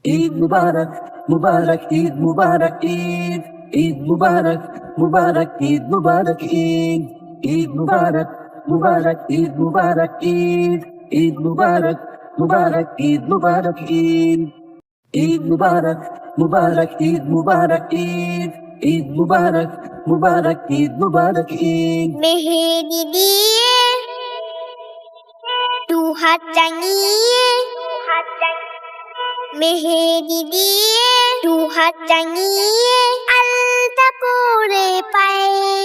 Eid Mubarak, Mubarak Eid, Mubarak Eid, Eid Mubarak, Mubarak Eid, Mubarak Eid, Eid Mubarak, Mubarak Eid, Mubarak Eid, Eid Mubarak, Mubarak Eid, Mubarak Eid, Eid Mubarak, Mubarak Eid, Mubarak Eid, Eid Mubarak, Mubarak Eid, Mubarak Eid. মেহেদি দিয়ে দু হাত টাঙিয়ে মেহেদি দিয়ে দু হাত টাঙিয়ে আলতা পরে পায়ে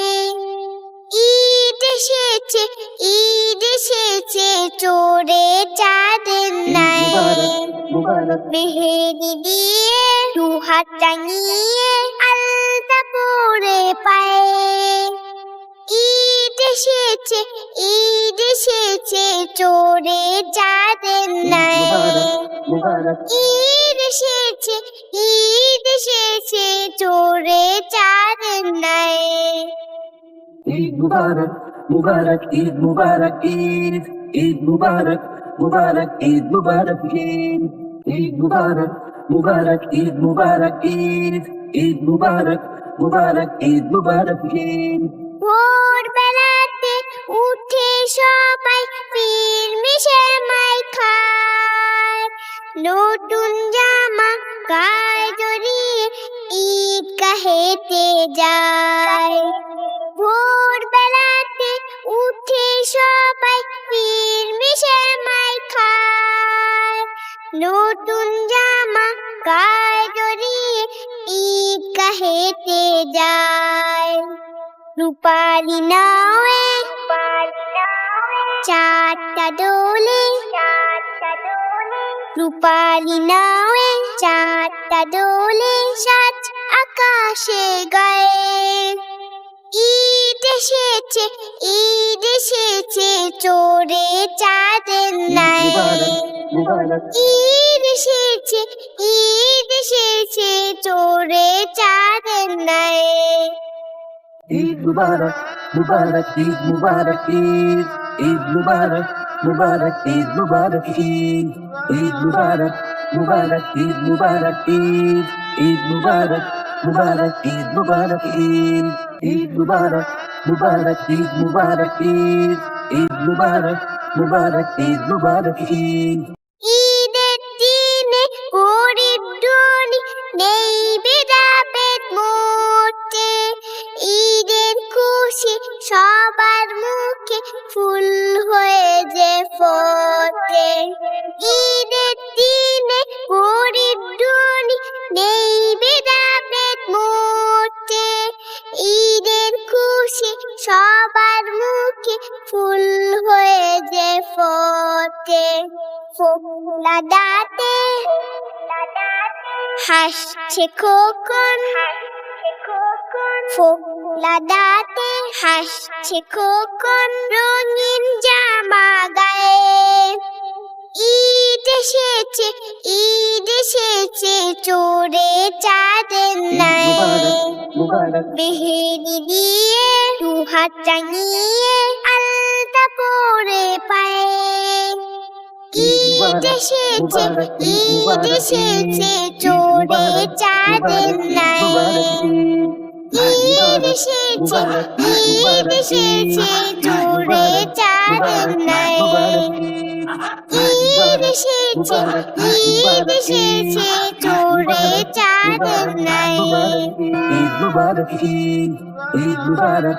ঈদ এসেছে চোরে চাঁদের নাই মেহেদি দিয়ে দু হাত টাঙিয়ে আলতা পরে পায়ে ঈদ এসেছে চোরে চাঁদের নাই ঈদ এসেছে চোরে চাঁদের নাই Eid Mubarak, Mubarak Eid, Mubarak Eid, Eid Mubarak, Mubarak Eid, Mubarak Eid, Eid Mubarak, Mubarak Eid, Mubarak Eid, Eid Mubarak, Mubarak Eid, Mubarak Eid. ভোরবেলাতে উঠে সবাই ফিরমিশের মাই খায় নতুন জামা গায়ে জড়িয়ে ঈদগাহেতে যায় ভোরবেলাতে উঠে সবাই ফিরমিশের মাই খায় নতুন জামা গায়ে জড়িয়ে ঈদগাহেতে যায় রূপালি নাওয়ে চারটা দোলে রূপালি নাওয়ে চারটা দোলে সাজ আকাশে গায়ে ঈদ এসেছে চোরে চাঁদের নাই ঈদ এসেছে চোরে চাঁদের নাই Eid Mubarak, Mubarak Eid, Mubarak Eid, Eid Mubarak, Mubarak Eid, Mubarak Eid, Eid Mubarak, Mubarak Eid, Mubarak Eid, Eid Mubarak, Mubarak Eid, Mubarak Eid, Eid Mubarak, Mubarak Eid, Mubarak Eid, Eid Mubarak, Mubarak Eid, Mubarak Eid. ঈদের দিনে গরিব ধনী নেই ভেদাভেদ মোটে ঈদের খুশি সবার মুখে ফুল হয়ে যে ফোটে ঈদের দিনে গরিব ধনী নেই ভেদাভেদ মোটে ঈদের খুশি সবার মুখে ফুল হয়ে যে ফোটে ফোলা দাঁতে হাসছে খোকন ফোলা দাঁতে হাসছে খোকন রঙিন জামা গায়ে ঈদ এসেছে চোরে চাঁদের নাই মেহেদি দিয়ে দু হাত টাঙিয়ে আলতা পরে পায়ে ঈদ এসেছে চোরে চাঁদের নাই ঈদ এসেছে চোরে চাঁদের নাই ঈদ এসেছে চোরে চাঁদের নাই Eid Mubarak Eid, Eid Mubarak.